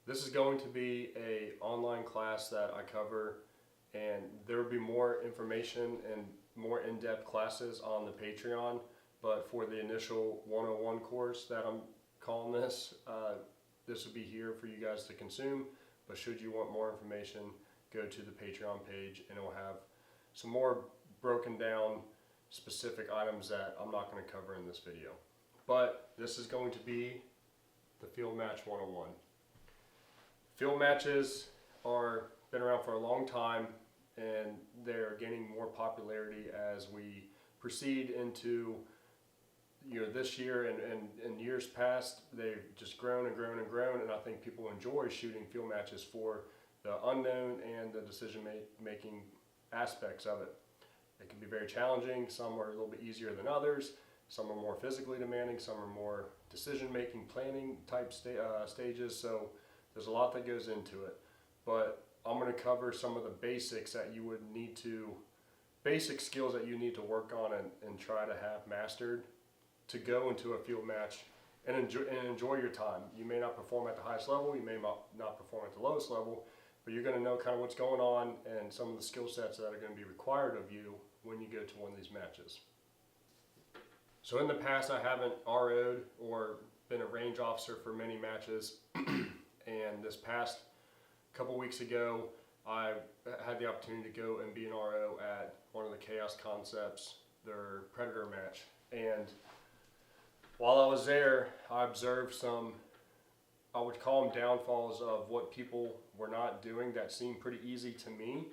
This is going to be an online class that I cover, and there will be more information and more in-depth classes on the Patreon. But for the initial 101 course that I'm calling this, this will be here for you guys to consume. But should you want more information, go to the Patreon page and it will have some more broken down specific items that I'm not going to cover in this video. But this is going to be the Field Match 101. Field matches are been around for a long time, and they're gaining more popularity as we proceed into this year and years past. They've just grown and grown and grown, and I think people enjoy shooting field matches for the unknown and the decision making aspects of it. It can be very challenging. Some are a little bit easier than others. Some are more physically demanding. Some are more decision making, planning type stages. So there's a lot that goes into it. But I'm going to cover some of the basics that you would need to, basic skills that you need to work on and try to have mastered to go into a field match and enjoy your time. You may not perform at the highest level. You may not perform at the lowest level. But you're going to know kind of what's going on and some of the skill sets that are going to be required of you when you go to one of these matches. So in the past, I haven't RO'd or been a range officer for many matches. And this past couple weeks ago, I had the opportunity to go and be an RO at one of the Chaos Concepts, their Predator match. And while I was there, I observed some, I would call them downfalls of what people were not doing that seemed pretty easy to me,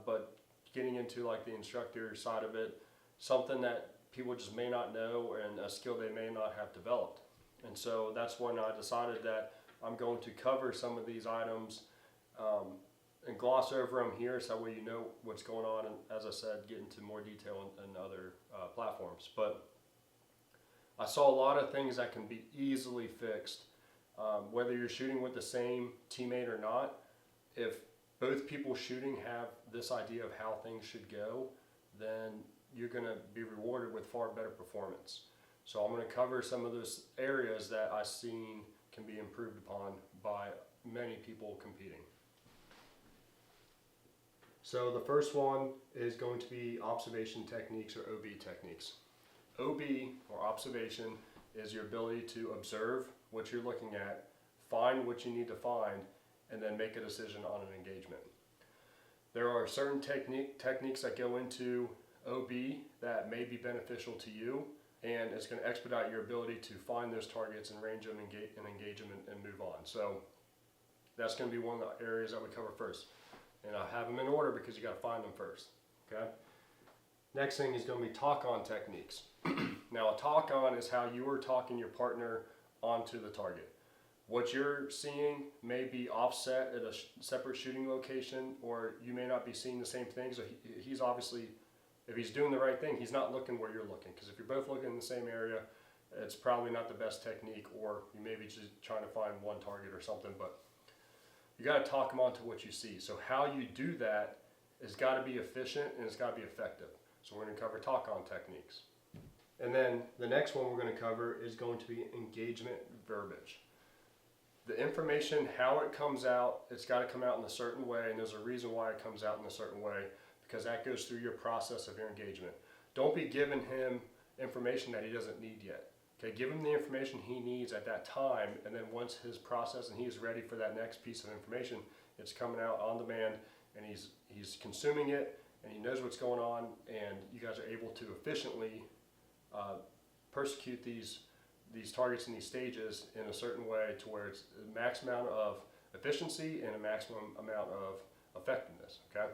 but getting into like the instructor side of it, something that people just may not know and a skill they may not have developed. And so that's when I decided that I'm going to cover some of these items and gloss over them here so that way you know what's going on, and as I said, get into more detail in other platforms. But I saw a lot of things that can be easily fixed. Whether you're shooting with the same teammate or not, if both people shooting have this idea of how things should go, then you're going to be rewarded with far better performance. So I'm going to cover some of those areas that I've seen can be improved upon by many people competing. So the first one is going to be observation techniques, or OB techniques. OB, or observation, is your ability to observe what you're looking at, find what you need to find, and then make a decision on an engagement. There are certain techniques that go into OB that may be beneficial to you, and it's going to expedite your ability to find those targets and range them and engage them and move on. So that's going to be one of the areas that we cover first. And I have them in order because you got to find them first. Okay. Next thing is going to be talk-on techniques. Now, a talk-on is how you are talking your partner onto the target. What you're seeing may be offset at a separate shooting location, or you may not be seeing the same thing. So he's obviously, if he's doing the right thing, he's not looking where you're looking. Because if you're both looking in the same area, it's probably not the best technique, or you may be just trying to find one target or something. But you got to talk them onto what you see. So how you do that has got to be efficient and it's got to be effective. So we're going to cover talk-on techniques. And then the next one we're going to cover is going to be engagement verbiage. The information, how it comes out, it's got to come out in a certain way, and there's a reason why it comes out in a certain way, because that goes through your process of your engagement. Don't be giving him information that he doesn't need yet. Okay, give him the information he needs at that time, and then once his process and he's ready for that next piece of information, it's coming out on demand, and he's consuming it, and he knows what's going on, and you guys are able to efficiently persecute these targets in these stages in a certain way to where it's a max amount of efficiency and a maximum amount of effectiveness. Okay,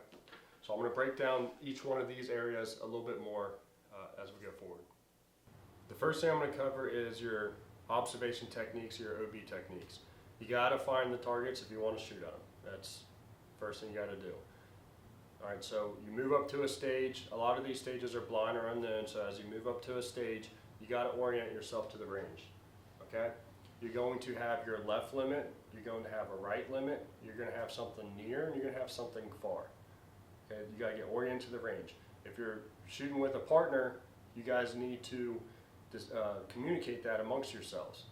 so I'm going to break down each one of these areas a little bit more as we go forward. The first thing I'm going to cover is your observation techniques, your OB techniques. You got to find the targets if you want to shoot at them. That's the first thing you got to do. All right, so you move up to a stage. A lot of these stages are blind or unknown, so as you move up to a stage, you got to orient yourself to the range. Okay? You're going to have your left limit, you're going to have a right limit, you're going to have something near, and you're going to have something far. Okay? You got to get oriented to the range. If you're shooting with a partner, you guys need to communicate that amongst yourselves.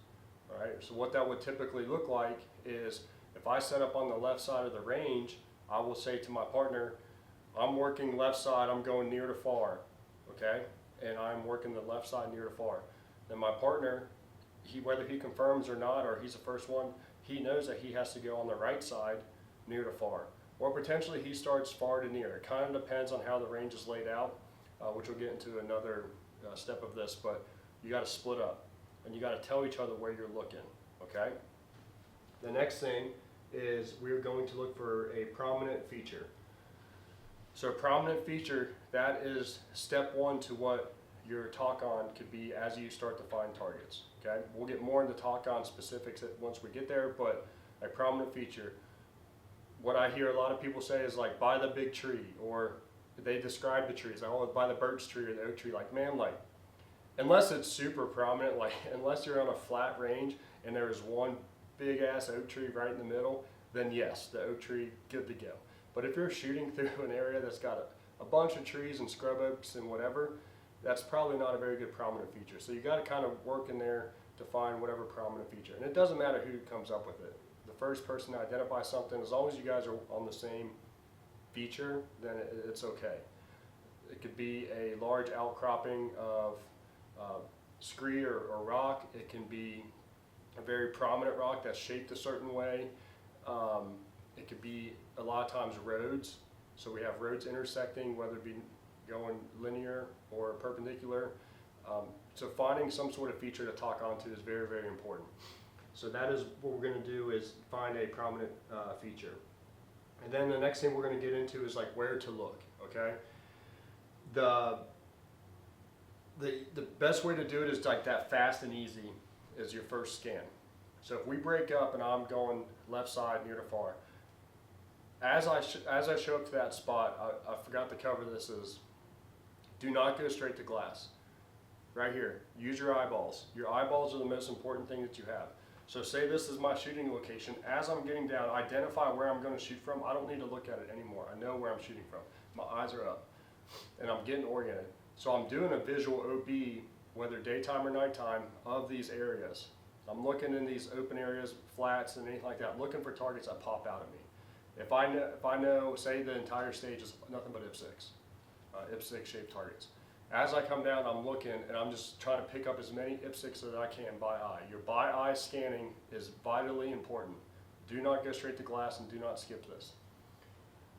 All right, so what that would typically look like is if I set up on the left side of the range, I will say to my partner, I'm working left side, I'm going near to far, okay? And I'm working the left side near to far. Then my partner, whether he confirms or not, or he's the first one, he knows that he has to go on the right side near to far. Or potentially he starts far to near. It kind of depends on how the range is laid out, which we'll get into another step of this, but you got to split up and you got to tell each other where you're looking, okay? The next thing is we're going to look for a prominent feature. So a prominent feature, that is step one to what your talk on could be as you start to find targets, okay? We'll get more into talk on specifics once we get there, but a prominent feature, what I hear a lot of people say is like, by the big tree, or they describe the trees, like, oh, by the birch tree or the oak tree, like, man, like, unless it's super prominent, like, unless you're on a flat range and there's one big ass oak tree right in the middle, then yes, the oak tree, good to go. But if you're shooting through an area that's got a bunch of trees and scrub oaks and whatever, that's probably not a very good prominent feature. So you got to kind of work in there to find whatever prominent feature. And it doesn't matter who comes up with it. The first person to identify something, as long as you guys are on the same feature, then it's okay. It could be a large outcropping of scree or rock. It can be a very prominent rock that's shaped a certain way. It could be a lot of times roads. So we have roads intersecting, whether it be going linear or perpendicular. So finding some sort of feature to talk onto is very, very important. So that is what we're going to do, is find a prominent feature. And then the next thing we're going to get into is like where to look, okay? The best way to do it is like that fast and easy is your first scan. So if we break up and I'm going left side near to far, as I show up to that spot, I forgot to cover this, is do not go straight to glass. Right here, use your eyeballs. Your eyeballs are the most important thing that you have. So say this is my shooting location. As I'm getting down, identify where I'm going to shoot from. I don't need to look at it anymore. I know where I'm shooting from. My eyes are up and I'm getting oriented. So I'm doing a visual OB, whether daytime or nighttime, of these areas. I'm looking in these open areas, flats and anything like that, looking for targets that pop out at me. If I know, say the entire stage is nothing but IPSC shaped targets. As I come down, I'm looking and I'm just trying to pick up as many IPSCs as I can by eye. Your by eye scanning is vitally important. Do not go straight to glass and do not skip this.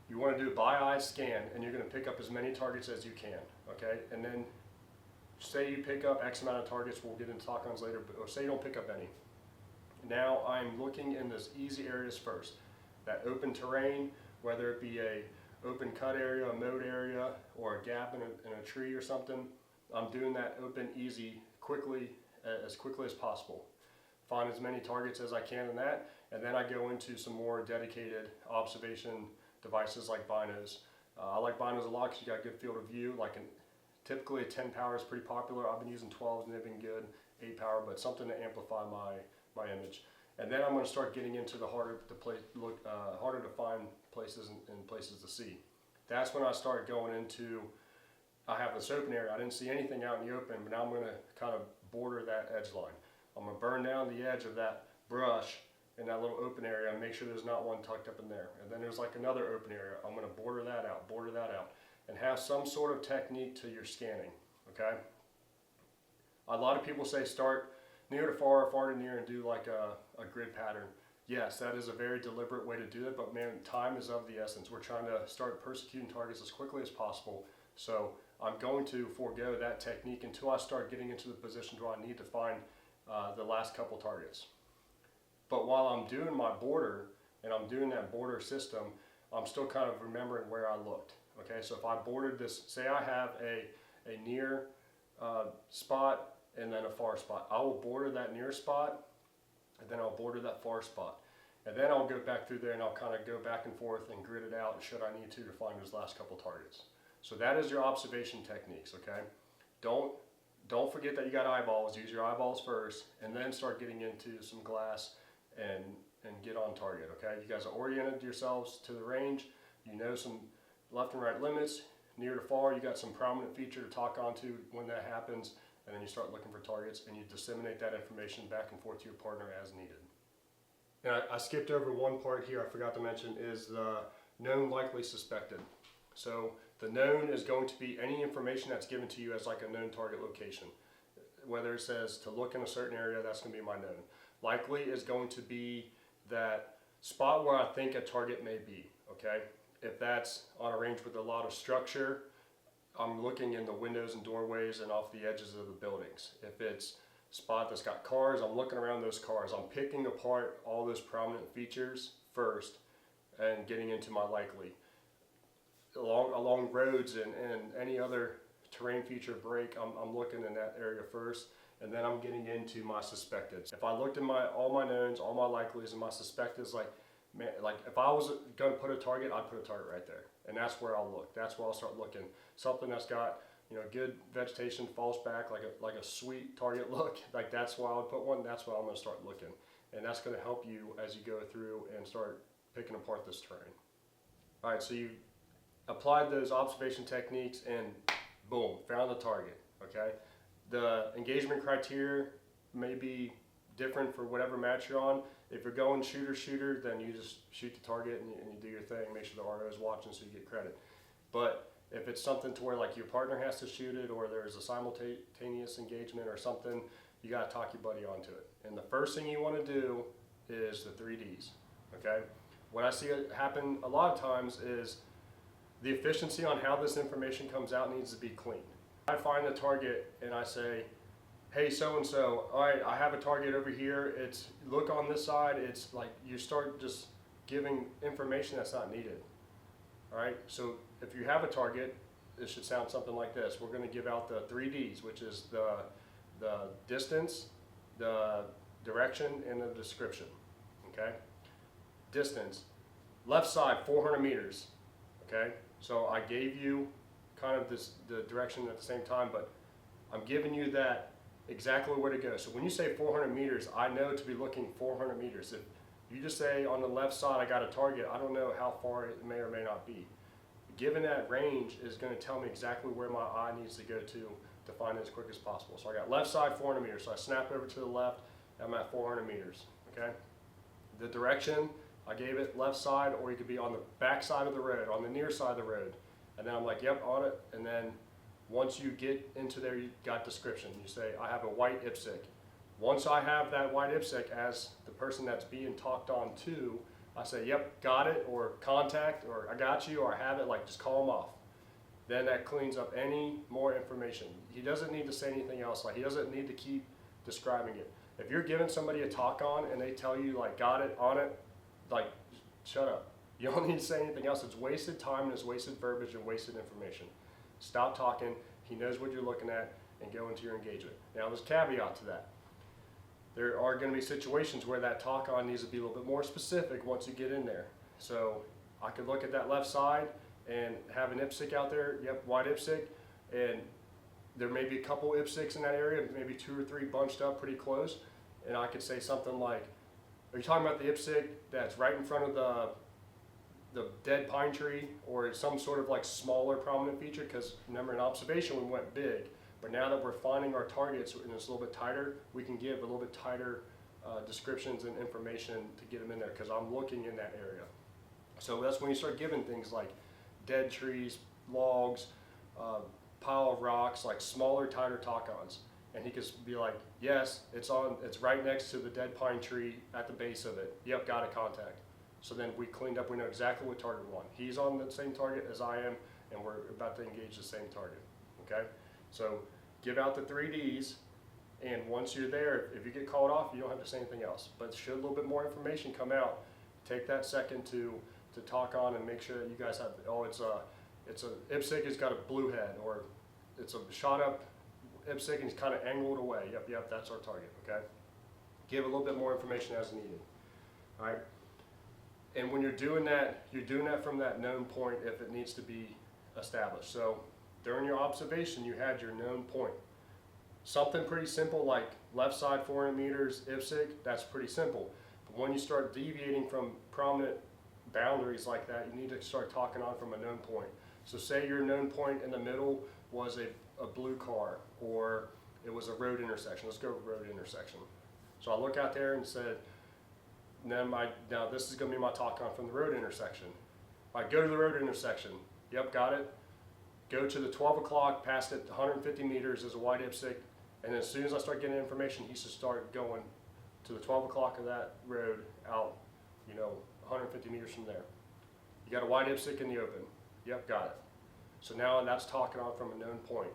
You want to do a by eye scan and you're going to pick up as many targets as you can, okay? And then say you pick up X amount of targets, we'll get into talk-ons later, or say you don't pick up any. Now I'm looking in those easy areas first. That open terrain, whether it be a open cut area, a mowed area, or a gap in a tree or something, I'm doing that open, easy, as quickly as possible. Find as many targets as I can in that, and then I go into some more dedicated observation devices like binos. I like binos a lot because you got a good field of view. Typically a 10 power is pretty popular. I've been using 12s and they've been good, 8 power, but something to amplify my image. And then I'm going to start getting into the harder to find places and places to see. That's when I start going into, I have this open area. I didn't see anything out in the open, but now I'm going to kind of border that edge line. I'm going to burn down the edge of that brush in that little open area and make sure there's not one tucked up in there. And then there's like another open area. I'm going to border that out, and have some sort of technique to your scanning, okay? A lot of people say start near to far, far to near, and do like a grid pattern. Yes, that is a very deliberate way to do it, but man, time is of the essence. We're trying to start persecuting targets as quickly as possible. So I'm going to forego that technique until I start getting into the positions where I need to find the last couple targets. But while I'm doing my border, and I'm doing that border system, I'm still kind of remembering where I looked. Okay, so if I bordered this, say I have a near spot and then a far spot, I will border that near spot and then I'll border that far spot. And then I'll go back through there and I'll kind of go back and forth and grid it out should I need to find those last couple targets. So that is your observation techniques, okay? Don't forget that you got eyeballs. Use your eyeballs first and then start getting into some glass and get on target, okay? You guys are oriented yourselves to the range. You know some left and right limits. Near to far, you got some prominent feature to talk onto when that happens, and then you start looking for targets, and you disseminate that information back and forth to your partner as needed. And I skipped over one part here I forgot to mention, is the known, likely, suspected. So the known is going to be any information that's given to you as like a known target location. Whether it says to look in a certain area, that's going to be my known. Likely is going to be that spot where I think a target may be, okay? If that's on a range with a lot of structure, I'm looking in the windows and doorways and off the edges of the buildings. If it's a spot that's got cars, I'm looking around those cars. I'm picking apart all those prominent features first and getting into my likely. Along roads and any other terrain feature break, I'm looking in that area first, and then I'm getting into my suspected. If I looked at all my knowns, all my likelies, and my suspecteds, like if I was going to put a target, I'd put a target right there, and that's where I'll look. That's where I'll start looking. Something that's got good vegetation, falls back like a sweet target look. Like that's where I would put one. That's where I'm going to start looking, and that's going to help you as you go through and start picking apart this terrain. All right, so you applied those observation techniques and boom, found the target, okay? The engagement criteria may be different for whatever match you're on. If you're going shooter, then you just shoot the target and you do your thing, make sure the RO is watching so you get credit. But if it's something to where like your partner has to shoot it, or there's a simultaneous engagement or something, you gotta talk your buddy onto it. And the first thing you wanna do is the 3Ds, okay? What I see happen a lot of times is the efficiency on how this information comes out needs to be clean. I find the target and I say, hey, so-and-so, all right, I have a target over here. It's look on this side. It's like you start just giving information that's not needed. All right, so if you have a target, it should sound something like this. We're going to give out the 3Ds, which is the distance, the direction, and the description. Okay, distance, left side 400 meters. Okay, so I gave you kind of the direction at the same time, but I'm giving you that exactly where to go. So when you say 400 meters, I know to be looking 400 meters. If you just say on the left side I got a target, I don't know how far it may or may not be. Given that range is going to tell me exactly where my eye needs to go to find it as quick as possible. So I got left side 400 meters, so I snap over to the left, I'm at 400 meters. Okay. The direction, I gave it left side, or you could be on the back side of the road, on the near side of the road. And then I'm like, yep, on it. And then once you get into there, you got description. You say, I have a white IPSC. Once I have that white IPSC as the person that's being talked on to, I say, yep, got it, or contact, or I got you, or I have it, like just call him off. Then that cleans up any more information. He doesn't need to say anything else. Like he doesn't need to keep describing it. If you're giving somebody a talk on and they tell you like, got it, on it, like shut up. You don't need to say anything else. It's wasted time and it's wasted verbiage and wasted information. Stop talking. He knows what you're looking at, and go into your engagement. Now there's a caveat to that. There are going to be situations where that talk on needs to be a little bit more specific once you get in there. So I could look at that left side and have an IPSC out there, yep, white IPSC, and there may be a couple IPSCs in that area, maybe 2 or 3 bunched up pretty close, and I could say something like, are you talking about the IPSC that's right in front of the dead pine tree, or some sort of like smaller prominent feature? Because remember, in observation we went big, but now that we're finding our targets and it's a little bit tighter, we can give a little bit tighter descriptions and information to get them in there, because I'm looking in that area. So that's when you start giving things like dead trees, logs, pile of rocks, like smaller, tighter talk-ons. And he could be like, yes, it's right next to the dead pine tree at the base of it. Yep, got a contact. So then we cleaned up, we know exactly what target we want. He's on the same target as I am, and we're about to engage the same target, okay? So give out the 3Ds, and once you're there, if you get called off, you don't have to say anything else. But should a little bit more information come out, take that second to talk on and make sure that you guys have, oh, it's a IPSC has got a blue head, or it's a shot up IPSC and it's kind of angled away. Yep, that's our target, okay? Give a little bit more information as needed, all right? And when you're doing that from that known point if it needs to be established. So during your observation, you had your known point. Something pretty simple like left side 400 meters, IPSC, that's pretty simple. But when you start deviating from prominent boundaries like that, you need to start talking on from a known point. So say your known point in the middle was a blue car, or It was a road intersection. Let's go road intersection. So I look out there and said, now this is going to be my talk on from the road intersection. I go to the road intersection. Yep, got it. Go to the 12 o'clock, past it 150 meters is a white IPSC, and as soon as I start getting information, he should start going to the 12 o'clock of that road out, 150 meters from there. You got a white IPSC in the open. Yep, got it. So now that's talking on from a known point.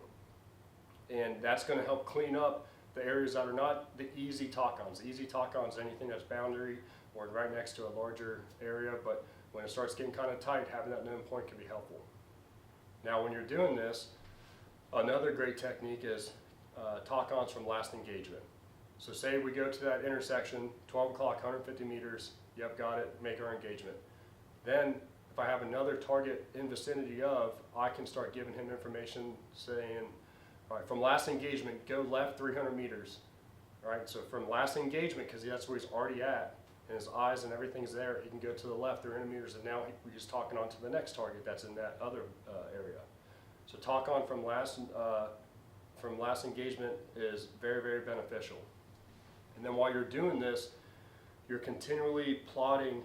And that's going to help clean up the areas that are not the easy talk-ons. The easy talk-ons, anything that's boundary or right next to a larger area, but when it starts getting kind of tight, having that known point can be helpful. Now when you're doing this, another great technique is talk-ons from last engagement. So say we go to that intersection, 12 o'clock, 150 meters, yep, got it, make our engagement. Then if I have another target in vicinity of, I can start giving him information saying, all right, from last engagement, go left 300 meters. All right, so from last engagement, because that's where he's already at, and his eyes and everything's there, he can go to the left 300 meters, and now we're just talking on to the next target that's in that other area. So talk on from last engagement is very, very beneficial. And then while you're doing this, you're continually plotting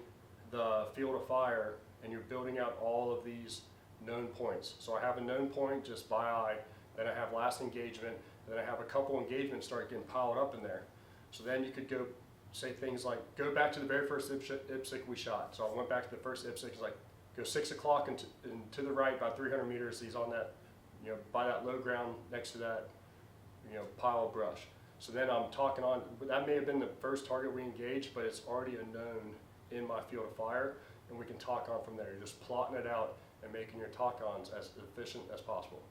the field of fire, and you're building out all of these known points. So I have a known point just by eye, then I have last engagement, and then I have a couple engagements start getting piled up in there. So then you could go say things like, go back to the very first IPSC we shot. So I went back to the first IPSC, it's like, go 6 o'clock and to the right about 300 meters, he's on that, by that low ground next to that, pile of brush. So then I'm talking on, that may have been the first target we engaged, but it's already a known in my field of fire, and we can talk on from there. You're just plotting it out and making your talk-ons as efficient as possible.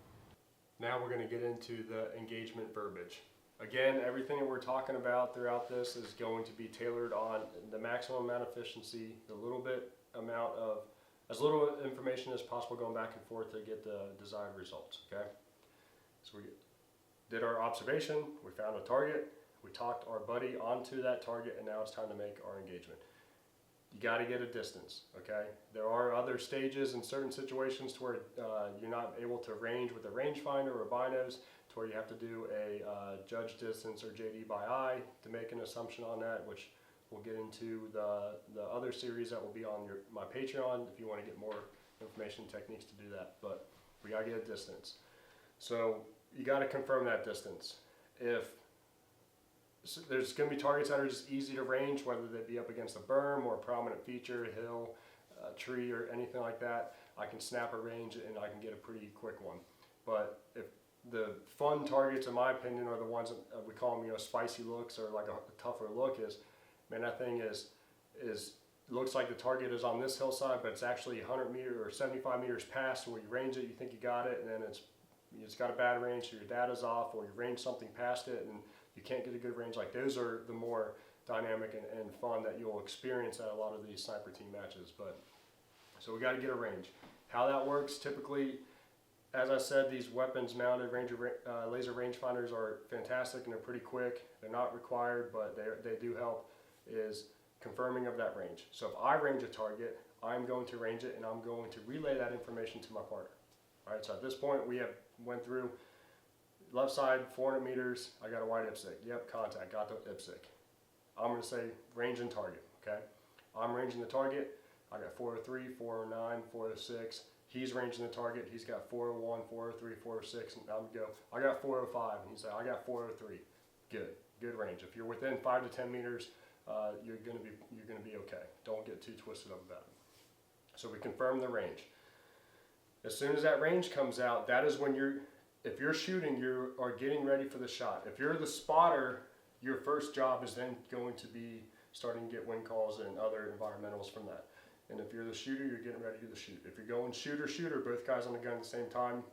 Now we're going to get into the engagement verbiage. Again, everything that we're talking about throughout this is going to be tailored on the maximum amount of efficiency, as little information as possible going back and forth to get the desired results, okay? So we did our observation, we found a target, we talked our buddy onto that target, and now it's time to make our engagement. You got to get a distance, okay? There are other stages in certain situations to where you're not able to range with a rangefinder or binos, to where you have to do a judge distance or JD by eye to make an assumption on that, which we'll get into the other series that will be on my Patreon if you want to get more information and techniques to do that. But we got to get a distance. So you got to confirm that distance. So there's going to be targets that are just easy to range, whether they be up against a berm or a prominent feature, a hill, a tree, or anything like that. I can snap a range and I can get a pretty quick one. But if the fun targets, in my opinion, are the ones that we call them, spicy looks or like a tougher look. Man, that thing looks like the target is on this hillside, but it's actually 100 meters or 75 meters past where you range it. You think you got it, and then it's got a bad range, so your data's off, or you range something past it, and you can't get a good range. Like those are the more dynamic and fun that you'll experience at a lot of these sniper team matches. But so we got to get a range. How that works typically, as I said, these weapons mounted laser rangefinders are fantastic and they're pretty quick. They're not required, but they do help. Is confirming of that range. So if I range a target, I'm going to range it and I'm going to relay that information to my partner. All right. So at this point, we went through. Left side, 400 meters, I got a white IPSC. Yep, contact, got the IPSC. I'm going to say range and target, okay? I'm ranging the target. I got 403, 409, 406. He's ranging the target. He's got 401, 403, 406, and I'm going to go, I got 405, and he's like, I got 403. Good range. If you're within 5 to 10 meters, you're going to be okay. Don't get too twisted up about it. So we confirm the range. As soon as that range comes out, that is when if you're shooting, you are getting ready for the shot. If you're the spotter, your first job is then going to be starting to get wind calls and other environmentals from that. And if you're the shooter, you're getting ready to do the shoot. If you're going shooter, both guys on the gun at the same time,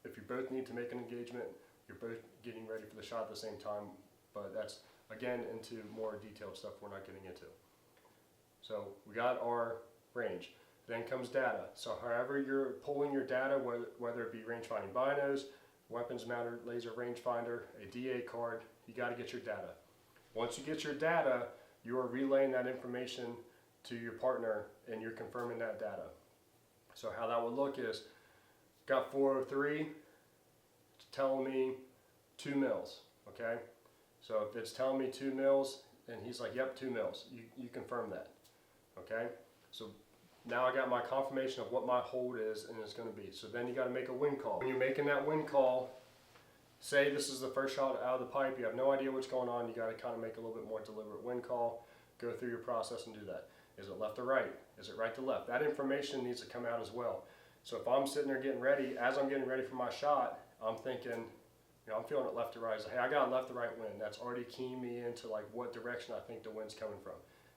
if you both need to make an engagement, you're both getting ready for the shot at the same time. But that's, again, into more detailed stuff we're not getting into. So we got our range. Then comes data. So however you're pulling your data, whether it be range-finding binos, weapons-mounted laser rangefinder, a DA card, you got to get your data. Once you get your data, you are relaying that information to your partner and you're confirming that data. So how that would look is, got 403, it's telling me 2 mils, okay? So if it's telling me 2 mils, and he's like, yep, 2 mils, you confirm that, okay? So now I got my confirmation of what my hold is and it's gonna be. So then you gotta make a wind call. When you're making that wind call, say this is the first shot out of the pipe, you have no idea what's going on, you gotta kind of make a little bit more deliberate wind call, go through your process and do that. Is it left or right? Is it right to left? That information needs to come out as well. So if I'm sitting there getting ready, as I'm getting ready for my shot, I'm thinking, I'm feeling it left to right. Hey, I got a left to right wind. That's already keying me into like what direction I think the wind's coming from.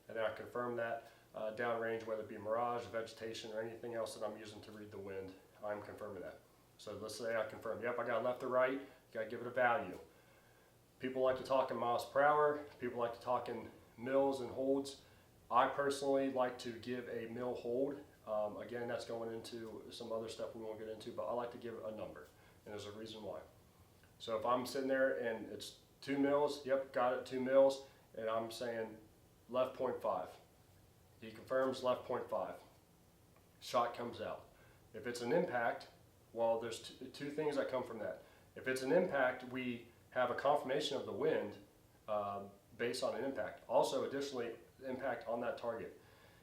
And then I confirm that downrange, whether it be mirage, vegetation, or anything else that I'm using to read the wind, I'm confirming that. So let's say I confirm, yep, I got left to right, you gotta give it a value. People like to talk in miles per hour, people like to talk in mils and holds. I personally like to give a mil hold. Again, that's going into some other stuff we won't get into, but I like to give a number, and there's a reason why. So if I'm sitting there and it's 2 mils, yep, got it, 2 mils, and I'm saying left 0.5. He confirms left 0.5. Shot comes out. If it's an impact, well, there's two things that come from that. If it's an impact, we have a confirmation of the wind based on an impact. Also, additionally, impact on that target.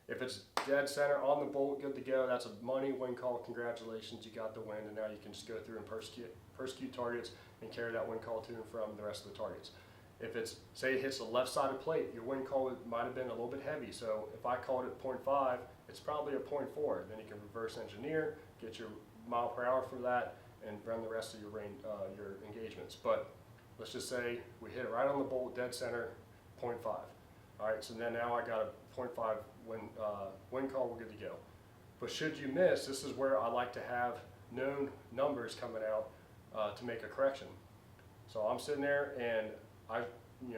If it's dead center on the bolt, good to go, that's a money wind call. Congratulations, you got the wind, and now you can just go through and persecute targets and carry that wind call to and from the rest of the targets. If it's, say it hits the left side of plate, your wind call might have been a little bit heavy. So if I called it 0.5, it's probably a 0.4. Then you can reverse engineer, get your mile per hour for that, and run the rest of your your engagements. But let's just say we hit it right on the bolt, dead center, 0.5. All right, so then now I got a 0.5 wind call, we're good to go. But should you miss, this is where I like to have known numbers coming out to make a correction. So I'm sitting there and I,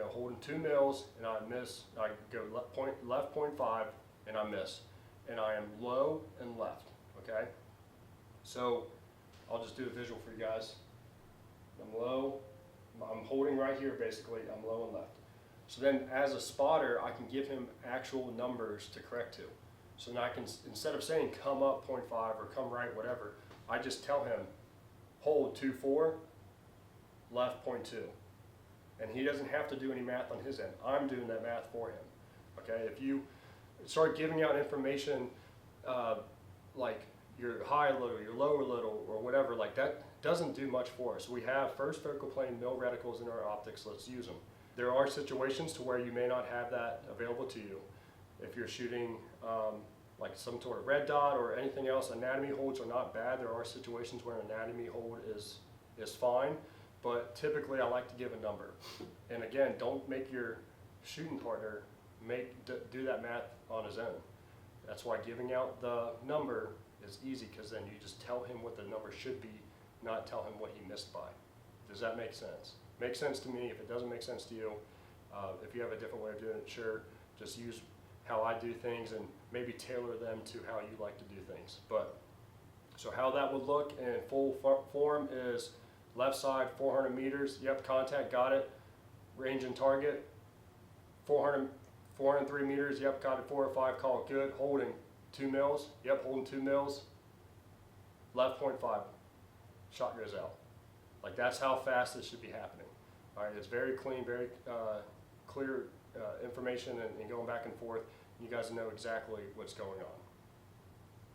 holding 2 mils and I miss. I go left 0.5 and I miss, and I am low and left. Okay. So I'll just do a visual for you guys. I'm low. I'm holding right here basically. I'm low and left. So then as a spotter, I can give him actual numbers to correct to. So now I can, instead of saying come up 0.5 or come right, whatever, I just tell him hold 2.4, left 0.2. And he doesn't have to do any math on his end. I'm doing that math for him. Okay, if you start giving out information like your high a little, your low a little, or whatever, like that doesn't do much for us. We have first vertical plane mil reticles in our optics, let's use them. There are situations to where you may not have that available to you. If you're shooting like some sort of red dot or anything else, anatomy holds are not bad. There are situations where an anatomy hold is fine, but typically I like to give a number. And again, don't make your shooting partner do that math on his own. That's why giving out the number is easy, because then you just tell him what the number should be, not tell him what he missed by. Does that make sense? Makes sense to me. If it doesn't make sense to you, if you have a different way of doing it, sure, just use how I do things and maybe tailor them to how you like to do things. But so how that would look in full form is left side 400 meters, yep, contact, got it. Range and target 403 meters, yep, got it. 405, call it good. Holding 2 mils, yep, holding 2 mils. Left 0.5, shot goes out. Like, that's how fast this should be happening. All right, it's very clean, very clear information, and going back and forth. You guys know exactly what's going on.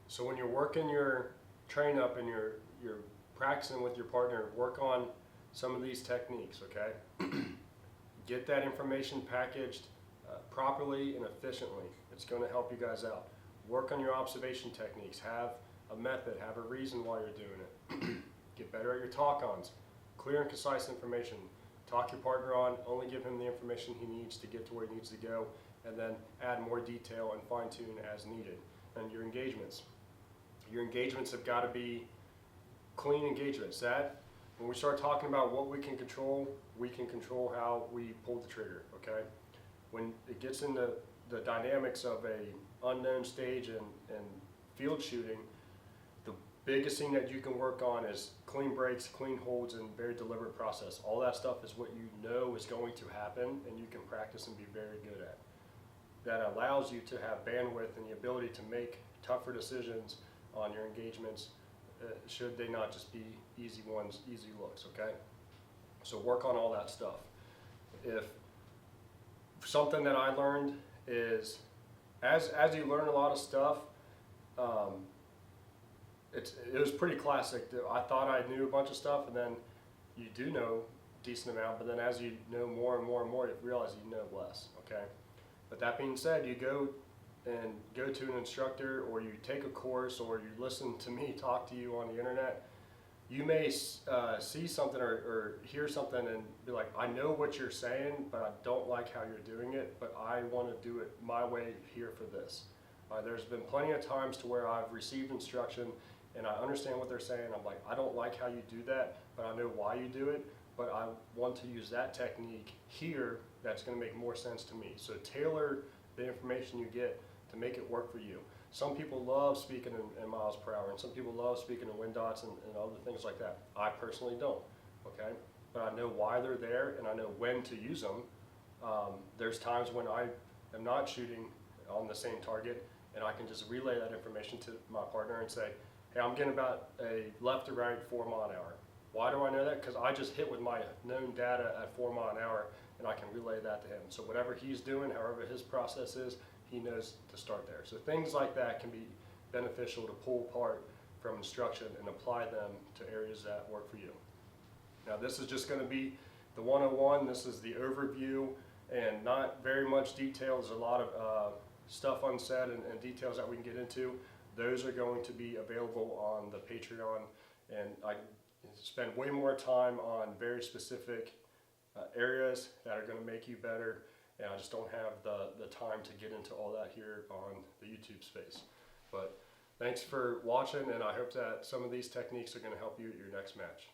So when you're working your train up and you're practicing with your partner, work on some of these techniques, okay? Get that information packaged properly and efficiently. It's going to help you guys out. Work on your observation techniques. Have a method, have a reason why you're doing it. Get better at your talk-ons. Clear and concise information. Talk your partner on, only give him the information he needs to get to where he needs to go, and then add more detail and fine-tune as needed. And your engagements. Your engagements have got to be clean engagements. That, when we start talking about what we can control how we pull the trigger, okay? When it gets into the dynamics of a unknown stage and field shooting, the biggest thing that you can work on is clean breaks, clean holds, and very deliberate process. All that stuff is what you know is going to happen and you can practice and be very good at. That allows you to have bandwidth and the ability to make tougher decisions on your engagements, should they not just be easy ones, easy looks, okay? So work on all that stuff. If something that I learned is, as you learn a lot of stuff, it was pretty classic. I thought I knew a bunch of stuff, and then you do know a decent amount, but then as you know more and more and more, you realize you know less, okay? But that being said, you go to an instructor, or you take a course, or you listen to me talk to you on the internet. You may see something or hear something and be like, I know what you're saying, but I don't like how you're doing it, but I want to do it my way here for this. There's been plenty of times to where I've received instruction and I understand what they're saying. I'm like, I don't like how you do that, but I know why you do it, but I want to use that technique here that's going to make more sense to me. So tailor the information you get to make it work for you. Some people love speaking in miles per hour, and some people love speaking in wind dots and other things like that. I personally don't, okay? But I know why they're there, and I know when to use them. There's times when I am not shooting on the same target, and I can just relay that information to my partner and say, hey, I'm getting about a left to right 4 mile an hour. Why do I know that? Because I just hit with my known data at 4 mile an hour, and I can relay that to him. So whatever he's doing, however his process is, he knows to start there. So things like that can be beneficial to pull apart from instruction and apply them to areas that work for you. Now this is just going to be the 101. This is the overview and not very much detail. There's a lot of stuff unsaid and details that we can get into. Those are going to be available on the Patreon, and I spend way more time on very specific areas that are going to make you better. And I just don't have the time to get into all that here on the YouTube space. But thanks for watching, and I hope that some of these techniques are going to help you at your next match.